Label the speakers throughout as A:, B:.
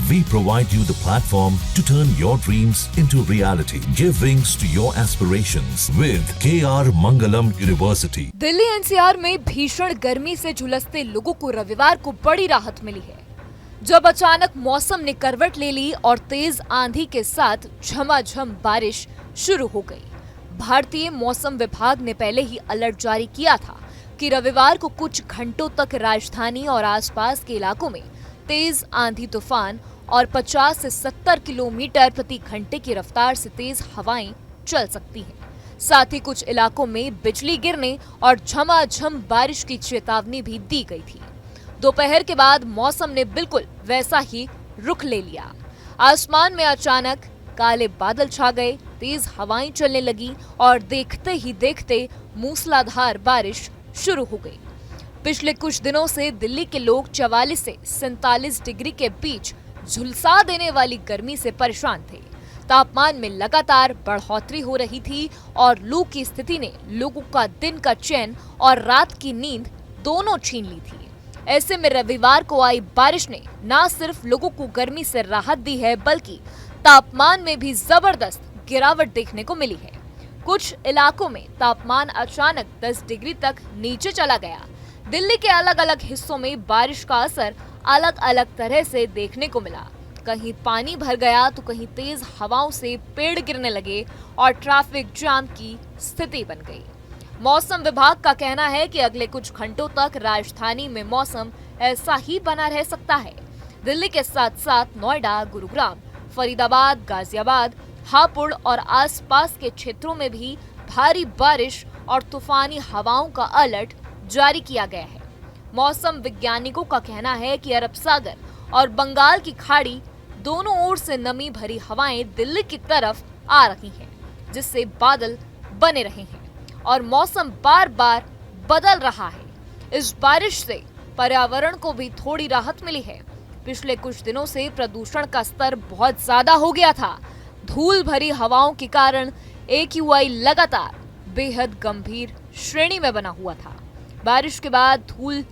A: We provide you the platform to turn your dreams into reality. Give wings to your aspirations with KR Mangalam University.
B: Delhi NCR में भीषण गर्मी से झुलसते लोगों को रविवार को बड़ी राहत मिली है, जब अचानक मौसम ने करवट ले ली और तेज आंधी के साथ झमाझम बारिश शुरू हो गई। भारतीय मौसम विभाग ने पहले ही अलर्ट जारी किया था कि रविवार को कुछ घंटों तक राजधानी और आसपास के इलाकों में तेज आंधी तूफान और 50 से 70 किलोमीटर प्रति घंटे की रफ्तार से तेज हवाएं चल सकती हैं। साथ ही कुछ इलाकों में बिजली गिरने और झमाझम बारिश की चेतावनी भी दी गई थी। दोपहर के बाद मौसम ने बिल्कुल वैसा ही रुख ले लिया। आसमान में अचानक काले बादल छा गए, तेज हवाएं चलने लगी और देखते ही देखते मूसलाधार बारिश शुरू हो गई। पिछले कुछ दिनों से दिल्ली के लोग 44 से 47 डिग्री के बीच झुलसा देने वाली गर्मी से परेशान थे। तापमान में लगातार बढ़ोतरी हो रही थी और लू की स्थिति ने लोगों का दिन का चैन और रात की नींद दोनों छीन ली थी। ऐसे में रविवार को आई बारिश ने न सिर्फ लोगों को गर्मी से राहत दी है, बल्कि तापमान में भी जबरदस्त गिरावट देखने को मिली है। कुछ इलाकों में तापमान अचानक 10 डिग्री तक नीचे चला गया। दिल्ली के अलग अलग हिस्सों में बारिश का असर अलग अलग तरह से देखने को मिला। कहीं पानी भर गया तो कहीं तेज हवाओं से पेड़ गिरने लगे और ट्रैफिक जाम की स्थिति बन गई। मौसम विभाग का कहना है कि अगले कुछ घंटों तक राजधानी में मौसम ऐसा ही बना रह सकता है। दिल्ली के साथ साथ नोएडा, गुरुग्राम, फरीदाबाद, गाजियाबाद, हापुड़ और आसपास के क्षेत्रों में भी भारी बारिश और तूफानी हवाओं का अलर्ट जारी किया गया है। मौसम वैज्ञानिकों का कहना है कि अरब सागर और बंगाल की खाड़ी दोनों ओर से नमी भरी हवाएं दिल्ली की तरफ आ रही हैं, जिससे बादल बने रहे हैं और मौसम बार बार बदल रहा है। इस बारिश से पर्यावरण को भी थोड़ी राहत मिली है। पिछले कुछ दिनों से प्रदूषण का स्तर बहुत ज्यादा हो गया था। धूल भरी हवाओं के कारण AQI लगातार बेहद गंभीर श्रेणी में बना हुआ था। बारिश के बाद धूल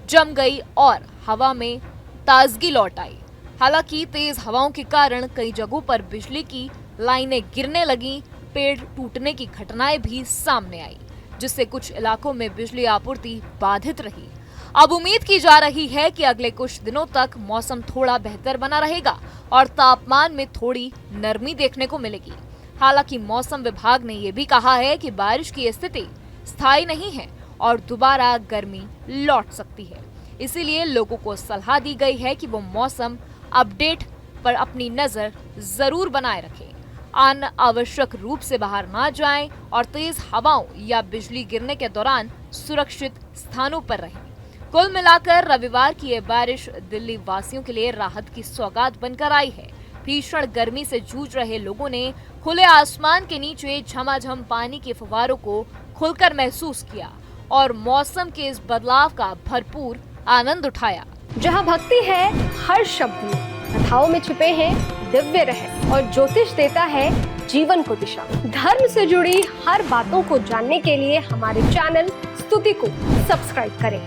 B: जम गई और हवा में ताजगी लौट आई। हालांकि तेज हवाओं के कारण कई जगहों पर बिजली की लाइनें गिरने लगी, पेड़ टूटने की घटनाएं भी सामने आई, जिससे कुछ इलाकों में बिजली आपूर्ति बाधित रही। अब उम्मीद की जा रही है कि अगले कुछ दिनों तक मौसम थोड़ा बेहतर बना रहेगा और तापमान में थोड़ी नरमी देखने को मिलेगी। हालांकि मौसम विभाग ने यह भी कहा है कि बारिश की स्थिति स्थायी नहीं है और दोबारा गर्मी लौट सकती है। इसीलिए लोगों को सलाह दी गई है कि वो मौसम अपडेट पर अपनी नजर जरूर बनाए रखें, अनावश्यक रूप से बाहर ना जाएं और तेज हवाओं या बिजली गिरने के दौरान सुरक्षित स्थानों पर रहें। कुल मिलाकर रविवार की ये बारिश दिल्ली वासियों के लिए राहत की सौगात बनकर आई है। भीषण गर्मी से जूझ रहे लोगों ने खुले आसमान के नीचे झमाझम पानी के फव्वारों को खुलकर महसूस किया और मौसम के इस बदलाव का भरपूर आनंद उठाया।
C: जहाँ भक्ति है हर शब्द में, कथाओं में छुपे हैं दिव्य रहस्य और ज्योतिष देता है जीवन को दिशा। धर्म से जुड़ी हर बातों को जानने के लिए हमारे चैनल स्तुति को सब्सक्राइब करें।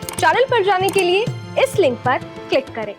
C: चैनल पर जाने के लिए इस लिंक पर क्लिक करें।